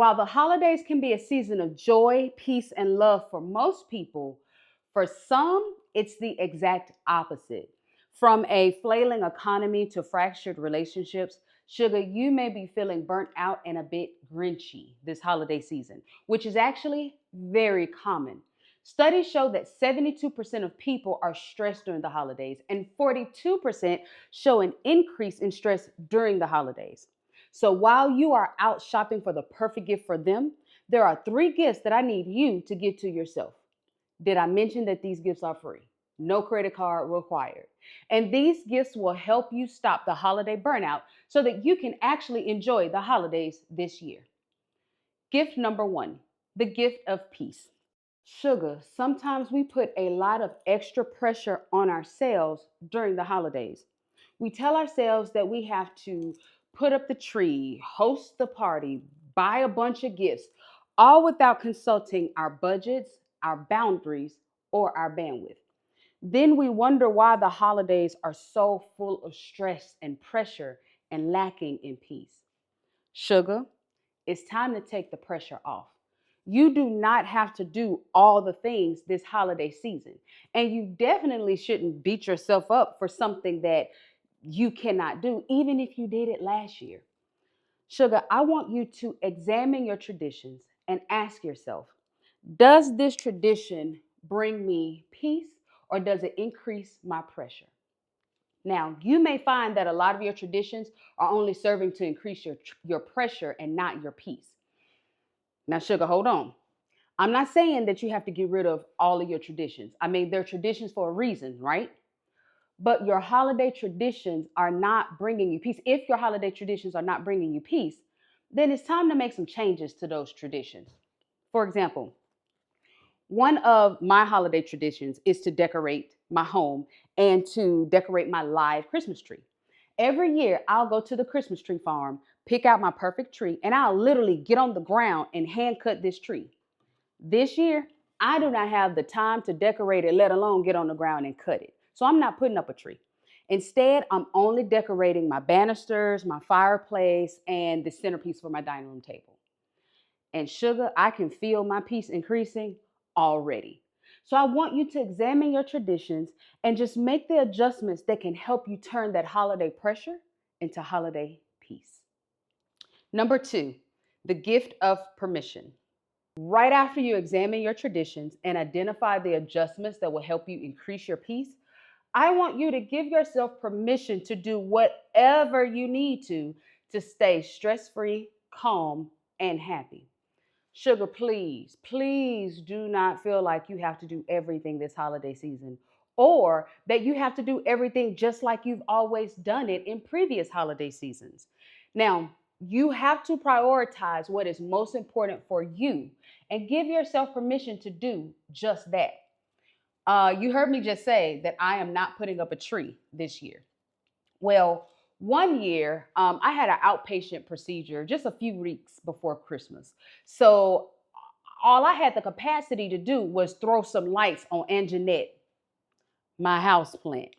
While the holidays can be a season of joy, peace, and love for most people, for some, it's the exact opposite. From a flailing economy to fractured relationships, Sugar, you may be feeling burnt out and a bit grinchy this holiday season, which is actually very common. Studies show that 72% of people are stressed during the holidays, and 42% show an increase in stress during the holidays. So while you are out shopping for the perfect gift for them, there are three gifts that I need you to give to yourself. Did I mention that these gifts are free? No credit card required. And these gifts will help you stop the holiday burnout so that you can actually enjoy the holidays this year. Gift number one, the gift of peace. Sugar, sometimes we put a lot of extra pressure on ourselves during the holidays. We tell ourselves that we have to put up the tree, host the party, buy a bunch of gifts, all without consulting our budgets, our boundaries, or our bandwidth. Then we wonder why the holidays are so full of stress and pressure and lacking in peace. Sugar, it's time to take the pressure off. You do not have to do all the things this holiday season. And you definitely shouldn't beat yourself up for something that you cannot do, even if you did it last year. Sugar, I want you to examine your traditions and ask yourself, does this tradition bring me peace or does it increase my pressure? Now, you may find that a lot of your traditions are only serving to increase your pressure and not your peace. Now, Sugar, hold on. I'm not saying that you have to get rid of all of your traditions. I mean, they're traditions for a reason, right? But your holiday traditions are not bringing you peace. If your holiday traditions are not bringing you peace, then it's time to make some changes to those traditions. For example, one of my holiday traditions is to decorate my home and to decorate my live Christmas tree. Every year, I'll go to the Christmas tree farm, pick out my perfect tree, and I'll literally get on the ground and hand cut this tree. This year, I do not have the time to decorate it, let alone get on the ground and cut it. So I'm not putting up a tree. Instead, I'm only decorating my banisters, my fireplace, and the centerpiece for my dining room table. And Sugar, I can feel my peace increasing already. So I want you to examine your traditions and just make the adjustments that can help you turn that holiday pressure into holiday peace. Number two, the gift of permission. Right after you examine your traditions and identify the adjustments that will help you increase your peace, I want you to give yourself permission to do whatever you need to stay stress-free, calm, and happy. Sugar, please, please do not feel like you have to do everything this holiday season or that you have to do everything just like you've always done it in previous holiday seasons. Now, you have to prioritize what is most important for you and give yourself permission to do just that. You heard me just say that I am not putting up a tree this year. Well, one year, I had an outpatient procedure just a few weeks before Christmas. So all I had the capacity to do was throw some lights on Anjanette, my house plant.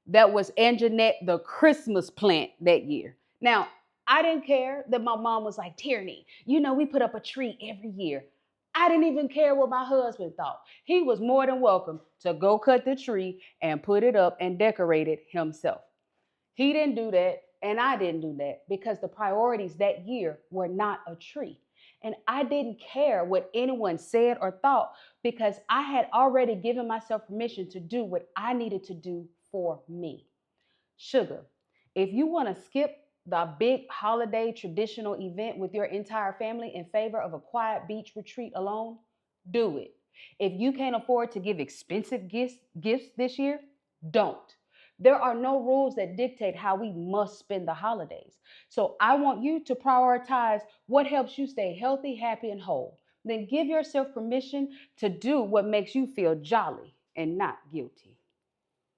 That was Anjanette, the Christmas plant that year. Now, I didn't care that my mom was like, Tierney, we put up a tree every year. I didn't even care what my husband thought. He was more than welcome to go cut the tree and put it up and decorate it himself. He didn't do that, and I didn't do that because the priorities that year were not a tree. And I didn't care what anyone said or thought because I had already given myself permission to do what I needed to do for me. Sugar, if you want to skip the big holiday traditional event with your entire family in favor of a quiet beach retreat alone, do it. If you can't afford to give expensive gifts this year, don't. There are no rules that dictate how we must spend the holidays. So I want you to prioritize what helps you stay healthy, happy, and whole. Then give yourself permission to do what makes you feel jolly and not guilty.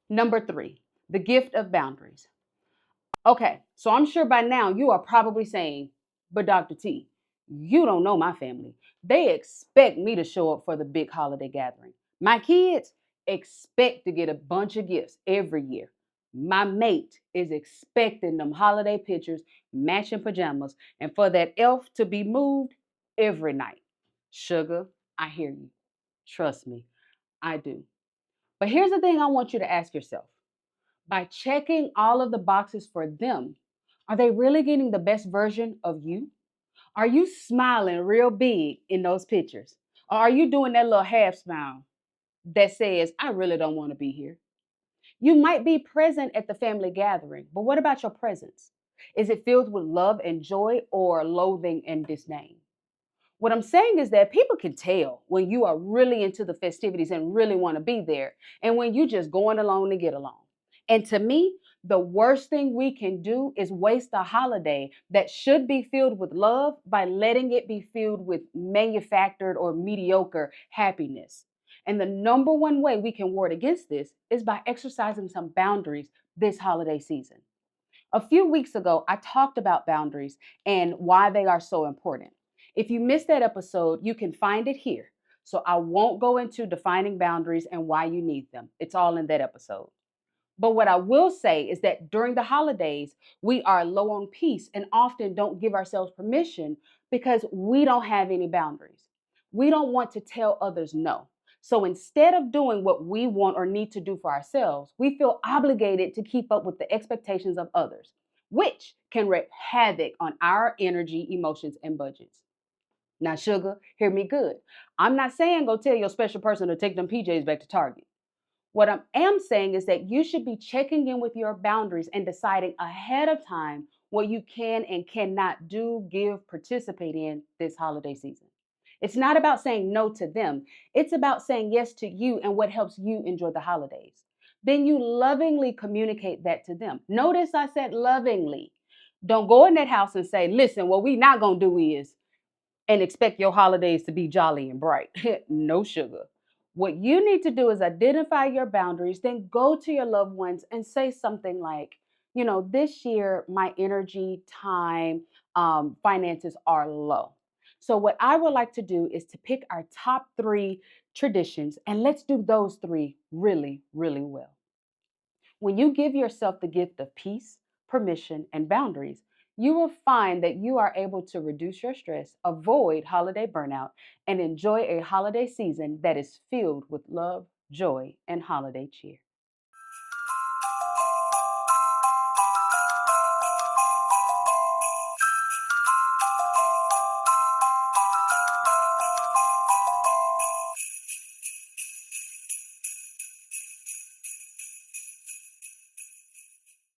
Number three, the gift of boundaries. Okay, so I'm sure by now you are probably saying, but Dr. T, you don't know my family. They expect me to show up for the big holiday gathering. My kids expect to get a bunch of gifts every year. My mate is expecting them holiday pictures, matching pajamas, and for that elf to be moved every night. Sugar, I hear you. Trust me, I do. But here's the thing I want you to ask yourself. By checking all of the boxes for them, are they really getting the best version of you? Are you smiling real big in those pictures? Or are you doing that little half smile that says, I really don't want to be here? You might be present at the family gathering, but what about your presence? Is it filled with love and joy or loathing and disdain? What I'm saying is that people can tell when you are really into the festivities and really want to be there, and when you just going along to get along. And to me, the worst thing we can do is waste a holiday that should be filled with love by letting it be filled with manufactured or mediocre happiness. And the number one way we can ward against this is by exercising some boundaries this holiday season. A few weeks ago, I talked about boundaries and why they are so important. If you missed that episode, you can find it here. So I won't go into defining boundaries and why you need them. It's all in that episode. But what I will say is that during the holidays, we are low on peace and often don't give ourselves permission because we don't have any boundaries. We don't want to tell others no. So instead of doing what we want or need to do for ourselves, we feel obligated to keep up with the expectations of others, which can wreak havoc on our energy, emotions, and budgets. Now, sugar, hear me good. I'm not saying go tell your special person to take them PJs back to Target. What I am saying is that you should be checking in with your boundaries and deciding ahead of time what you can and cannot do, give, participate in this holiday season. It's not about saying no to them. It's about saying yes to you and what helps you enjoy the holidays. Then you lovingly communicate that to them. Notice I said lovingly. Don't go in that house and say, listen, what we not going to do is, and expect your holidays to be jolly and bright. No sugar. What you need to do is identify your boundaries, then go to your loved ones and say something like, this year my energy, time, finances are low. So, what I would like to do is to pick our top three traditions and let's do those three really, really well. When you give yourself the gift of peace, permission, and boundaries, you will find that you are able to reduce your stress, avoid holiday burnout, and enjoy a holiday season that is filled with love, joy, and holiday cheer.